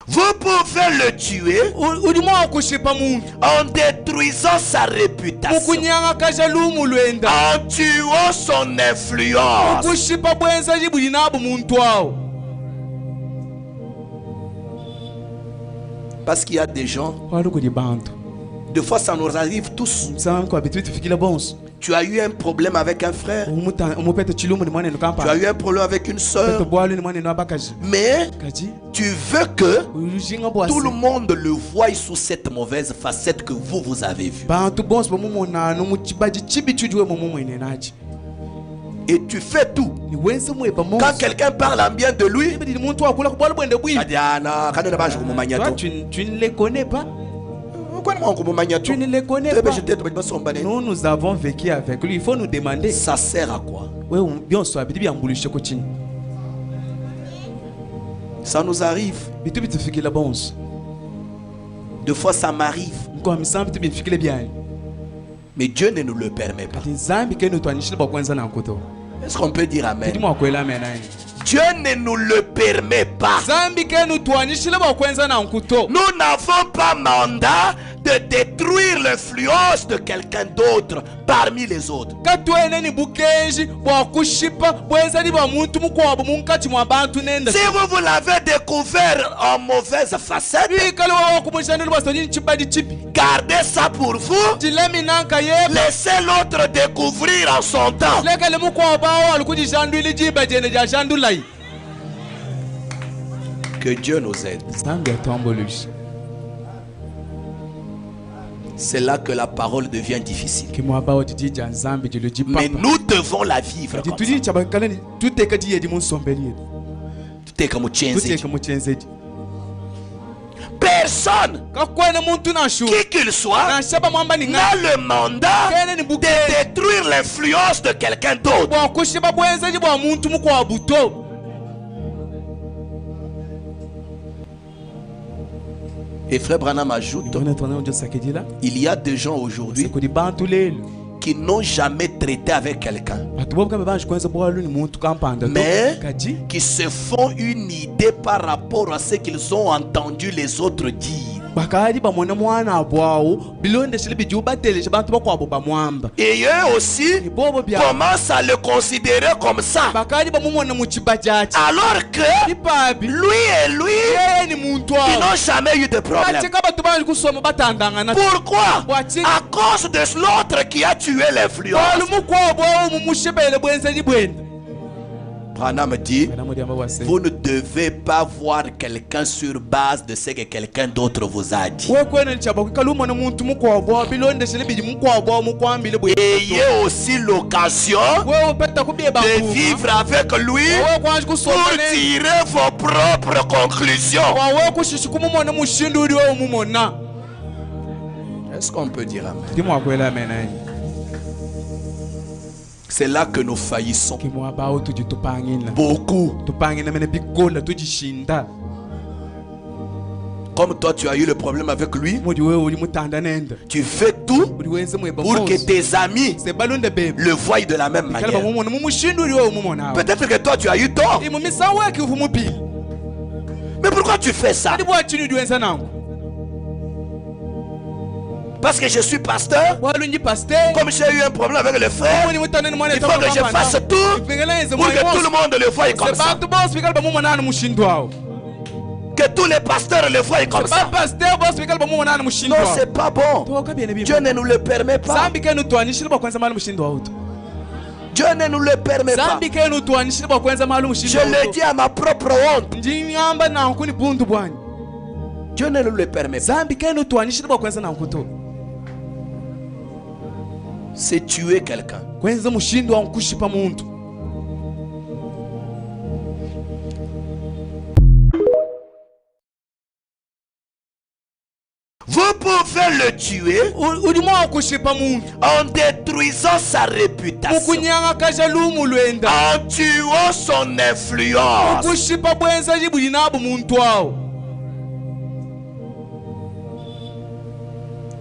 Vous pouvez le tuer en détruisant sa réputation, en tuant son influence. Parce qu'il y a des gens, des fois ça nous arrive tous. Tu as eu un problème avec un frère, tu as eu un problème avec une soeur, mais tu veux que tout le monde le voie sous cette mauvaise facette que vous avez vue. Et tu fais tout. Quand quelqu'un parle en bien de lui, tu ne les connais pas. Tu ne les connais pas. Nous avons vécu avec lui. Il faut nous demander. Ça sert à quoi? Ça nous arrive. Des fois ça m'arrive. Mais Dieu ne nous le permet pas. Est-ce qu'on peut dire amen? Dieu ne nous le permet pas. Nous n'avons pas mandat de détruire l'influence de quelqu'un d'autre parmi les autres. Si vous l'avez découvert en mauvaise facette, gardez ça pour vous. Laissez l'autre découvrir en son temps. Que Dieu nous aide. C'est là que la parole devient difficile. Mais nous devons la vivre comme ça. Personne, qui qu'il soit, n'a le mandat de détruire l'influence de quelqu'un d'autre. Et Frère Branham ajoute, il y a des gens aujourd'hui qui n'ont jamais traité avec quelqu'un, mais qui se font une idée par rapport à ce qu'ils ont entendu les autres dire. Et eux aussi commencent à le considérer comme ça. Alors que lui et lui, ils n'ont jamais eu de problème. Pourquoi? À cause de l'autre qui a tué l'influence. Branham dit, vous ne devez pas voir quelqu'un sur base de ce que quelqu'un d'autre vous a dit. Ayez aussi l'occasion de vivre avec lui pour tirer vos propres conclusions. Est-ce qu'on peut dire amen? C'est là que nous faillissons. Beaucoup. Comme toi tu as eu le problème avec lui, tu fais tout pour que tes amis le voient de la même manière. Peut-être que toi tu as eu tort. Mais pourquoi tu fais ça? Parce que je suis pasteur, comme j'ai eu un problème avec le frère, il faut que je fasse tout pour que tout le monde le voie comme ça. Que tous les pasteurs le voient comme ça. Non, c'est pas bon. Dieu ne nous le permet pas. Dieu ne nous le permet pas. Je le dis à ma propre honte. Dieu ne nous le permet pas. C'est tuer quelqu'un. Vous pouvez le tuer en détruisant sa réputation, en tuant son influence.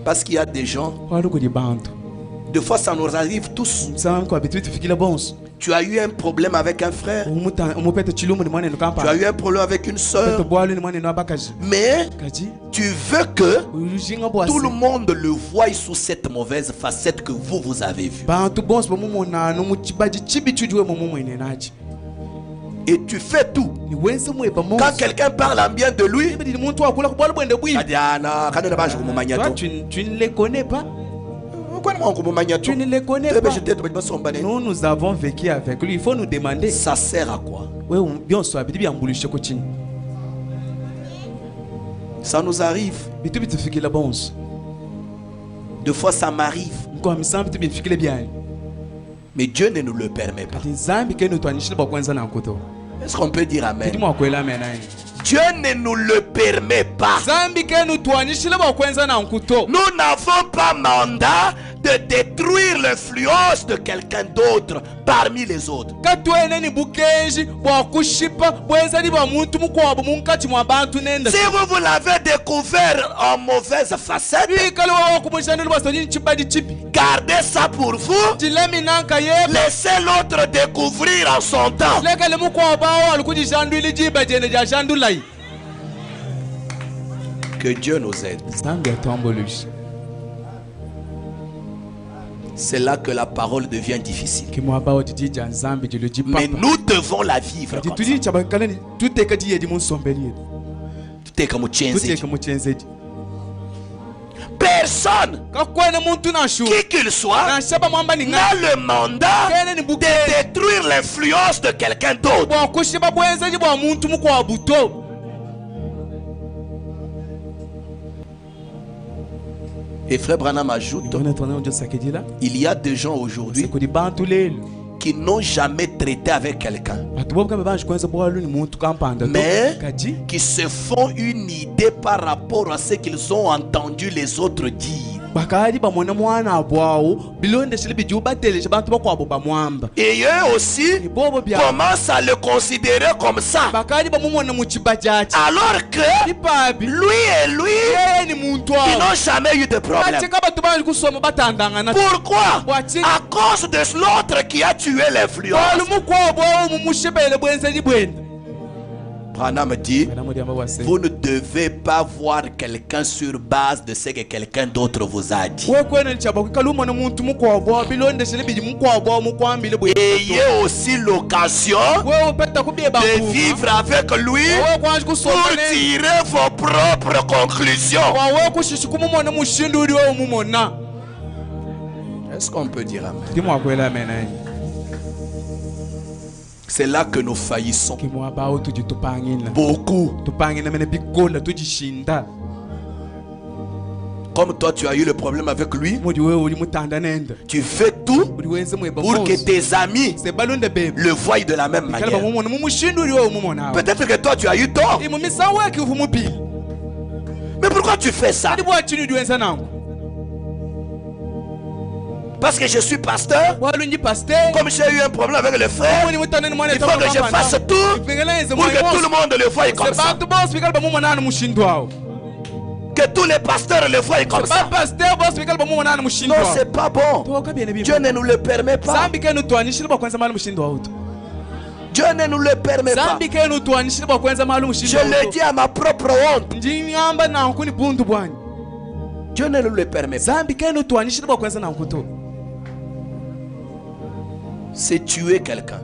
Parce qu'il y a des gens, des fois ça nous arrive tous. Tu as eu un problème avec un frère. Tu as eu un problème avec une soeur. Mais tu veux que tout le monde le voie sous cette mauvaise facette que vous avez vue. Et tu fais tout. Quand quelqu'un parle en bien de lui, tu ne les connais pas. Tu ne les connais pas. Nous avons vécu avec lui. Il faut nous demander. Ça sert à quoi? Ça nous arrive. Deux fois ça m'arrive. Mais Dieu ne nous le permet pas. Est-ce qu'on peut dire amen? Dieu ne nous le permet pas. Nous n'avons pas mandat de détruire l'influence de quelqu'un d'autre parmi les autres. Si vous l'avez découvert en mauvaise facette, gardez ça pour vous. Laissez l'autre découvrir en son temps. Que Dieu nous aide. C'est là que la parole devient difficile. Mais nous devons la vivre. Personne, qui qu'il soit, n'a le mandat de détruire l'influence de quelqu'un d'autre. Et Frère Branham ajoute, il y a des gens aujourd'hui qui n'ont jamais traité avec quelqu'un, mais qui se font une idée par rapport à ce qu'ils ont entendu les autres dire. Et eux aussi commencent à le considérer comme ça. Alors que lui et lui, ils n'ont jamais eu de problème. Pourquoi? À cause de l'autre qui a tué l'influence. Branham dit, vous ne devez pas voir quelqu'un sur base de ce que quelqu'un d'autre vous a dit. Ayez aussi l'occasion de vivre avec lui pour tirer vos propres conclusions. Est-ce qu'on peut dire amen? C'est là que nous faillissons. Beaucoup. Comme toi tu as eu le problème avec lui, tu fais tout pour que tes amis le voient de la même manière. Peut-être que toi tu as eu tort. Mais pourquoi tu fais ça? Parce que je suis pasteur. Comme j'ai eu un problème avec le frère, il faut que je fasse tout pour que tout le monde le voie comme ça. Que tous les pasteurs le voient comme ça. Non, c'est pas bon. Dieu ne nous le permet pas. Dieu ne nous le permet pas. Je le dis à ma propre honte. Dieu ne nous le permet pas. C'est tuer quelqu'un.